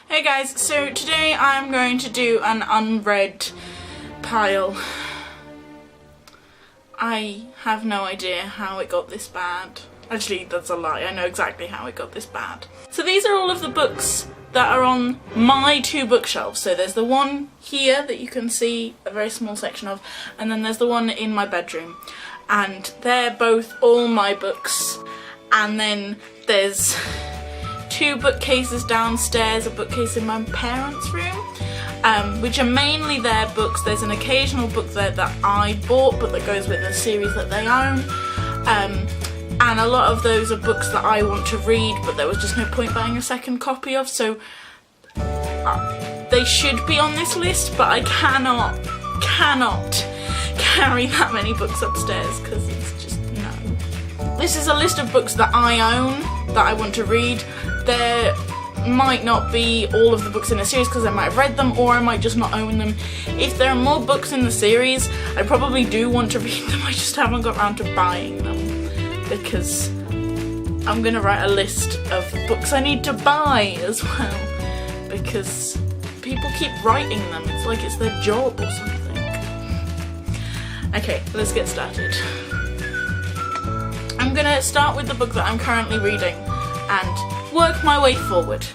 Hey guys, so today I'm going to do an unread pile. I have no idea how it got this bad. Actually, that's a lie, I know exactly how it got this bad. So these are all of the books that are on my two bookshelves. So there's the one here that you can see a very small section of, and then there's the one in my bedroom. And they're both all my books. And then there's two bookcases downstairs, a bookcase in my parents' room, which are mainly their books. There's an occasional book there that I bought but that goes with a series that they own, and a lot of those are books that I want to read but there was just no point buying a second copy of, so they should be on this list, but I cannot carry that many books upstairs because it's just no. This is a list of books that I own that I want to read. There might not be all of the books in a series because I might have read them, or I might just not own them. If there are more books in the series, I probably do want to read them, I just haven't got around to buying them because I'm gonna write a list of books I need to buy as well because people keep writing them, it's like it's their job or something. Okay, let's get started. I'm gonna start with the book that I'm currently reading and work my way forward.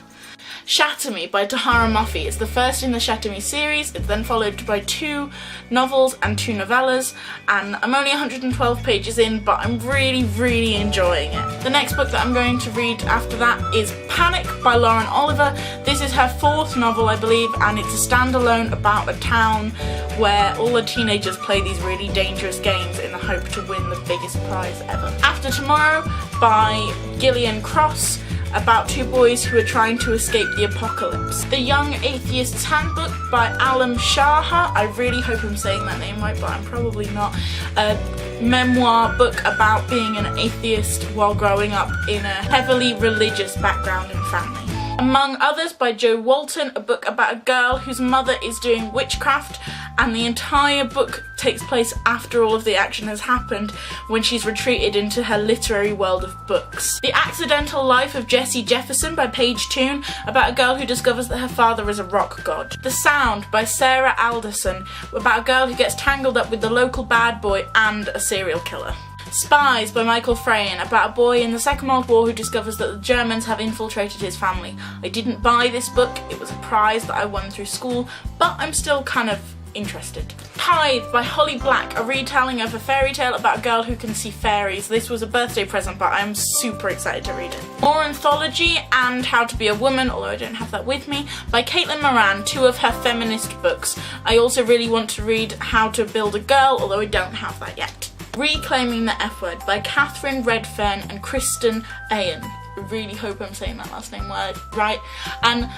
Shatter Me by Tahara Moffi is the first in the Shatter Me series. It's then followed by 2 novels and 2 novellas, and I'm only 112 pages in, but I'm really enjoying it. The next book that I'm going to read after that is Panic by Lauren Oliver. This is her 4th novel, I believe, and it's a standalone about a town where all the teenagers play these really dangerous games in the hope to win the biggest prize ever. After Tomorrow by Gillian Cross, about 2 boys who are trying to escape the apocalypse. The Young Atheist's Handbook by Alam Shaha. I really hope I'm saying that name right, but I'm probably not. A memoir book about being an atheist while growing up in a heavily religious background and family. Among Others by Jo Walton, a book about a girl whose mother is doing witchcraft, and the entire book takes place after all of the action has happened when she's retreated into her literary world of books. The Accidental Life of Jessie Jefferson by Paige Toon, about a girl who discovers that her father is a rock god. The Sound by Sarah Alderson, about a girl who gets tangled up with the local bad boy and a serial killer. Spies by Michael Frayn, about a boy in the Second World War who discovers that the Germans have infiltrated his family. I didn't buy this book, it was a prize that I won through school, but I'm still kind of interested. Tithe by Holly Black, a retelling of a fairy tale about a girl who can see fairies. This was a birthday present, but I'm super excited to read it. More Anthology and How to Be a Woman, although I don't have that with me, by Caitlin Moran, 2 of her feminist books. I also really want to read How to Build a Girl, although I don't have that yet. Reclaiming the F Word by Catherine Redfern and Kristen Ayen. I really hope I'm saying that last name right. And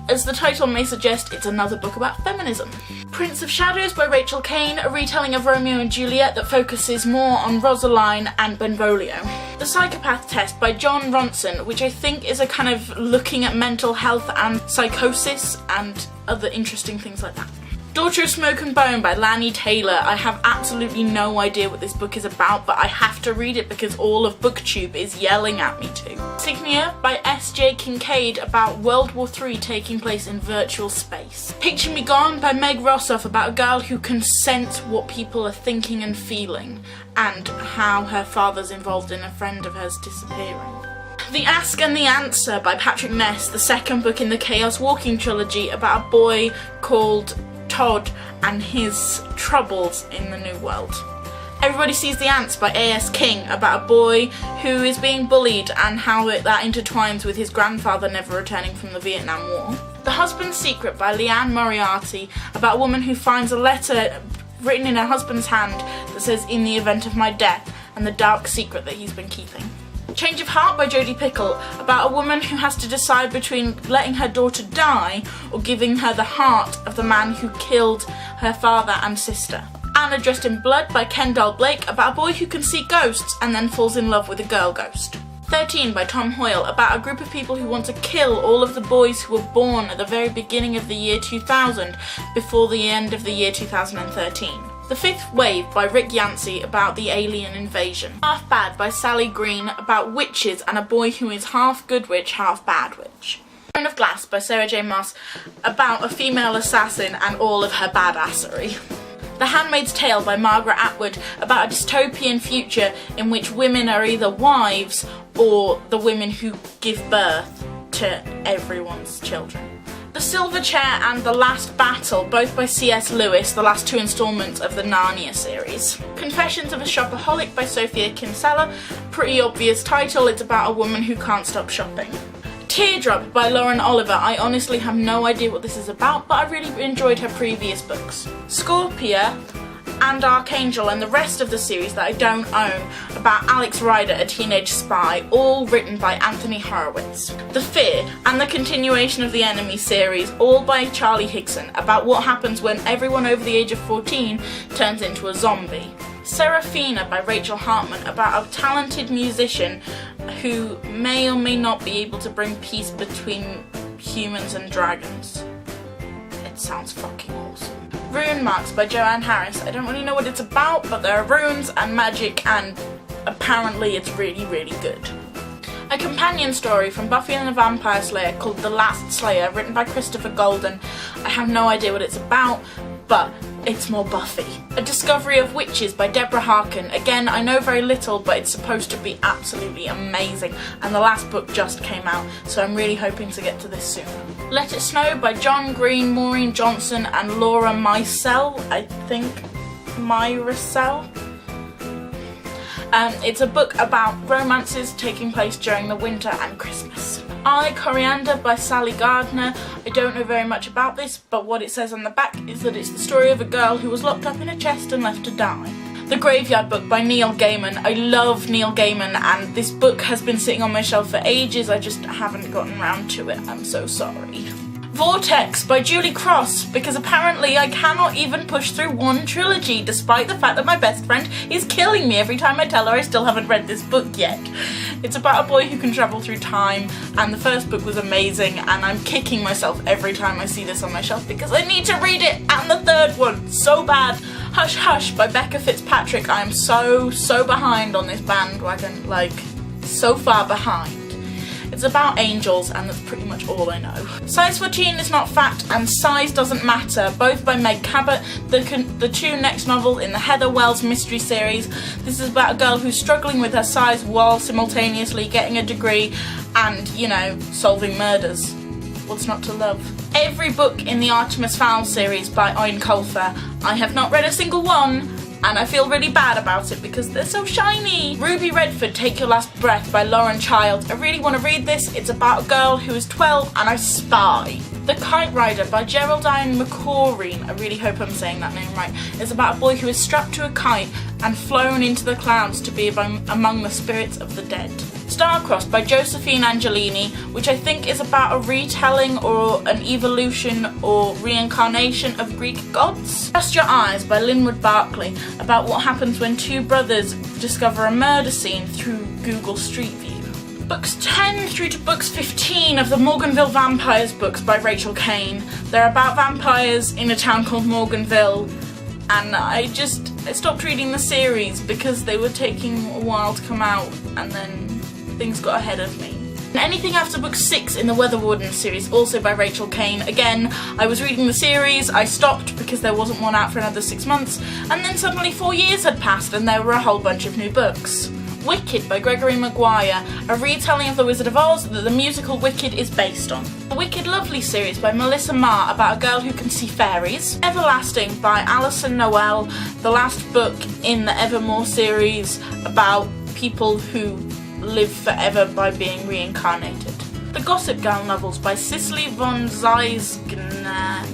as the title may suggest, it's another book about feminism. Prince of Shadows by Rachel Kane, a retelling of Romeo and Juliet that focuses more on Rosaline and Benvolio. The Psychopath Test by John Ronson, which I think is a kind of looking at mental health and psychosis and other interesting things like that. Daughter of Smoke and Bone by Lani Taylor. I have absolutely no idea what this book is about, but I have to read it because all of BookTube is yelling at me to. Signia by S.J. Kincaid, about World War III taking place in virtual space. Picture Me Gone by Meg Rossoff, about a girl who can sense what people are thinking and feeling, and how her father's involved in a friend of hers disappearing. The Ask and the Answer by Patrick Ness, the second book in the Chaos Walking trilogy, about a boy called Todd and his troubles in the New World. Everybody Sees the Ants by A.S. King, about a boy who is being bullied and how that intertwines with his grandfather never returning from the Vietnam War. The Husband's Secret by Leanne Moriarty, about a woman who finds a letter written in her husband's hand that says, "In the event of my death," and the dark secret that he's been keeping. Change of Heart by Jodie Pickle, about a woman who has to decide between letting her daughter die or giving her the heart of the man who killed her father and sister. Anna Dressed in Blood by Kendall Blake, about a boy who can see ghosts and then falls in love with a girl ghost. 13 by Tom Hoyle, about a group of people who want to kill all of the boys who were born at the very beginning of the year 2000 before the end of the year 2013. The Fifth Wave by Rick Yancey, about the alien invasion. Half Bad by Sally Green, about witches and a boy who is half good witch, half bad witch. Throne of Glass by Sarah J Maas, about a female assassin and all of her badassery. The Handmaid's Tale by Margaret Atwood, about a dystopian future in which women are either wives or the women who give birth to everyone's children. The Silver Chair and The Last Battle, both by C.S. Lewis, the last 2 instalments of the Narnia series. Confessions of a Shopaholic by Sophia Kinsella, pretty obvious title, it's about a woman who can't stop shopping. Teardrop by Lauren Oliver, I honestly have no idea what this is about, but I really enjoyed her previous books. Scorpia and Archangel and the rest of the series that I don't own, about Alex Rider, a teenage spy, all written by Anthony Horowitz. The Fear and the continuation of the Enemy series, all by Charlie Higson, about what happens when everyone over the age of 14 turns into a zombie. Serafina by Rachel Hartman, about a talented musician who may or may not be able to bring peace between humans and dragons. It sounds fucking awesome. Rune Marks by Joanne Harris. I don't really know what it's about, but there are runes and magic and apparently it's really, really good. A companion story from Buffy and the Vampire Slayer called The Last Slayer, written by Christopher Golden. I have no idea what it's about, but it's more Buffy. A Discovery of Witches by Deborah Harkin. Again, I know very little, but it's supposed to be absolutely amazing, and the last book just came out, so I'm really hoping to get to this soon. Let It Snow by John Green, Maureen Johnson and Laura Micel, I think. Myricel. It's a book about romances taking place during the winter and Christmas. I, Coriander by Sally Gardner. I don't know very much about this, but what it says on the back is that it's the story of a girl who was locked up in a chest and left to die. The Graveyard Book by Neil Gaiman. I love Neil Gaiman and this book has been sitting on my shelf for ages, I just haven't gotten around to it, I'm so sorry. Vortex by Julie Cross, because apparently I cannot even push through one trilogy despite the fact that my best friend is killing me every time I tell her I still haven't read this book yet. It's about a boy who can travel through time, and the first book was amazing and I'm kicking myself every time I see this on my shelf because I need to read it, and the third one, so bad. Hush Hush by Becca Fitzpatrick. I am so behind on this bandwagon, like so far behind. It's about angels and that's pretty much all I know. Size 14 is Not Fact and Size Doesn't Matter, both by Meg Cabot, the 2 next novels in the Heather Wells mystery series. This is about a girl who's struggling with her size while simultaneously getting a degree and, you know, solving murders. What's not to love? Every book in the Artemis Fowl series by Owen Colfer. I have not read a single one, and I feel really bad about it because they're so shiny. Ruby Redford, Take Your Last Breath by Lauren Child. I really want to read this. It's about a girl who is 12 and a spy. The Kite Rider by Geraldine McCorrine. I really hope I'm saying that name right. It's about a boy who is strapped to a kite and flown into the clouds to be among the spirits of the dead. Starcrossed by Josephine Angelini, which I think is about a retelling or an evolution or reincarnation of Greek gods. Just Your Eyes by Linwood Barkley, about what happens when 2 brothers discover a murder scene through Google Street View. Books 10 through to books 15 of the Morganville Vampires books by Rachel Kane. They're about vampires in a town called Morganville, and I stopped reading the series because they were taking a while to come out and then things got ahead of me. And anything after book 6 in the Weather Warden series, also by Rachel Kane. Again, I was reading the series, I stopped because there wasn't one out for another 6 months, and then suddenly 4 years had passed and there were a whole bunch of new books. Wicked by Gregory Maguire, a retelling of The Wizard of Oz that the musical Wicked is based on. The Wicked Lovely series by Melissa Marr, about a girl who can see fairies. Everlasting by Alison Noel, the last book in the Evermore series about people who live forever by being reincarnated. The Gossip Girl novels by Cicely von Zeisgner.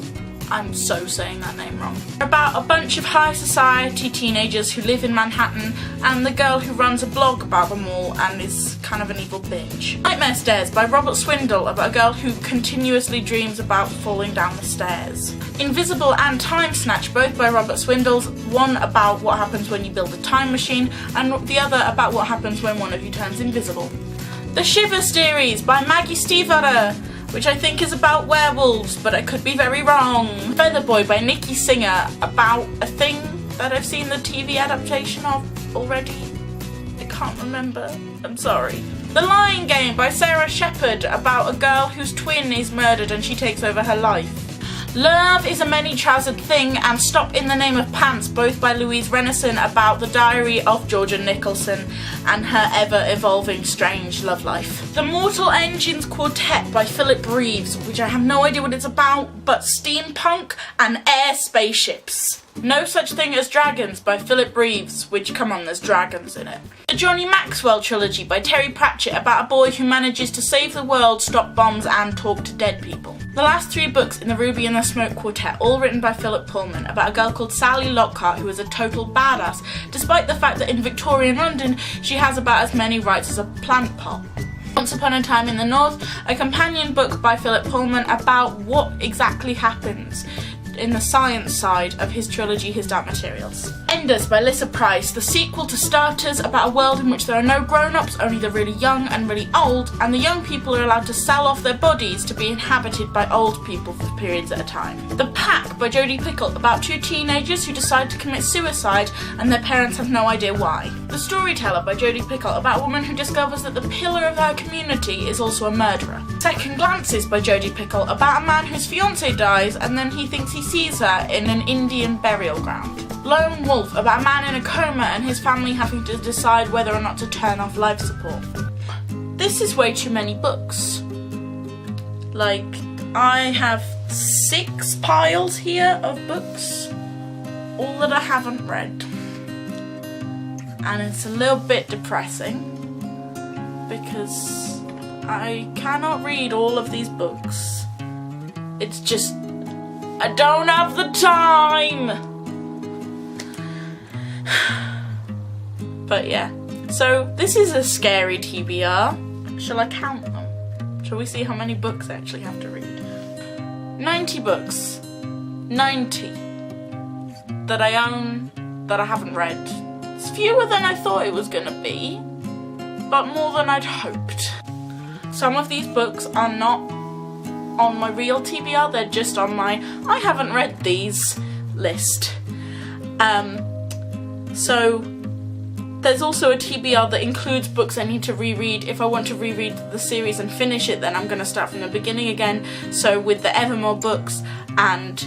I'm so saying that name wrong. About a bunch of high society teenagers who live in Manhattan and the girl who runs a blog about them all and is kind of an evil bitch. Nightmare Stairs by Robert Swindle, about a girl who continuously dreams about falling down the stairs. Invisible and Time Snatch, both by Robert Swindle, one about what happens when you build a time machine and the other about what happens when one of you turns invisible. The Shiver series by Maggie Stiefvater, which I think is about werewolves, but I could be very wrong. Feather Boy by Nikki Singer, about a thing that I've seen the TV adaptation of already. I can't remember. I'm sorry. The Lying Game by Sarah Shepard, about a girl whose twin is murdered and she takes over her life. Love is a Many-Trousered Thing and Stop in the Name of Pants, both by Louise Renison, about the diary of Georgia Nicholson and her ever-evolving strange love life. The Mortal Engines Quartet by Philip Reeves, which I have no idea what it's about, but steampunk and air spaceships. No Such Thing as Dragons by Philip Reeves, which, come on, there's dragons in it. The Johnny Maxwell Trilogy by Terry Pratchett, about a boy who manages to save the world, stop bombs and talk to dead people. The last 3 books in the Ruby and the Smoke Quartet, all written by Philip Pullman, about a girl called Sally Lockhart who is a total badass, despite the fact that in Victorian London she has about as many rights as a plant pot. Once Upon a Time in the North, a companion book by Philip Pullman about what exactly happens in the science side of his trilogy, His Dark Materials. Enders by Lissa Price, the sequel to Starters, about a world in which there are no grown-ups, only the really young and really old, and the young people are allowed to sell off their bodies to be inhabited by old people for periods at a time. The Pack by Jodi Picoult, about 2 teenagers who decide to commit suicide and their parents have no idea why. The Storyteller by Jodi Picoult, about a woman who discovers that the pillar of her community is also a murderer. Second Glances by Jodi Picoult, about a man whose fiancée dies and then he thinks he sees her in an Indian burial ground. Lone Wolf, about a man in a coma and his family having to decide whether or not to turn off life support. This is way too many books. Like, I have 6 piles here of books, all that I haven't read. And it's a little bit depressing because I cannot read all of these books. It's just, I don't have the time! But yeah, so this is a scary TBR. Shall I count them? Shall we see how many books I actually have to read? 90 books. 90 that I own that I haven't read. It's fewer than I thought it was gonna be, but more than I'd hoped. Some of these books are not on my real TBR, they're just on my I haven't read these list. So there's also a TBR that includes books I need to reread. If I want to reread the series and finish it, then I'm going to start from the beginning again. So with the Evermore books, and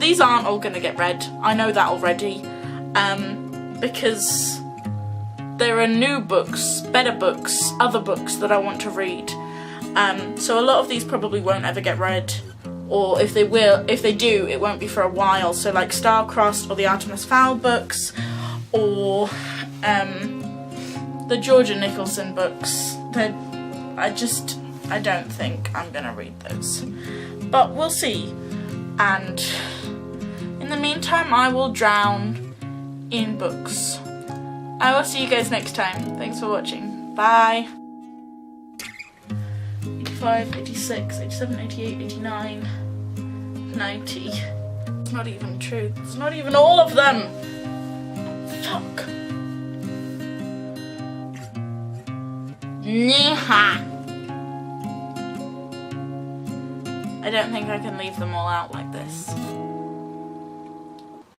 these aren't all going to get read. I know that already, because there are new books, better books, other books that I want to read. So a lot of these probably won't ever get read, or if they do, it won't be for a while. So like Star-Crossed or the Artemis Fowl books, or the Georgia Nicholson books. I don't think I'm gonna read those, but we'll see. And in the meantime, I will drown in books. I will see you guys next time. Thanks for watching. Bye. 85, 86, 87, 88, 89, 90. It's not even true. It's not even all of them. Fuck. Nyha. I don't think I can leave them all out like this.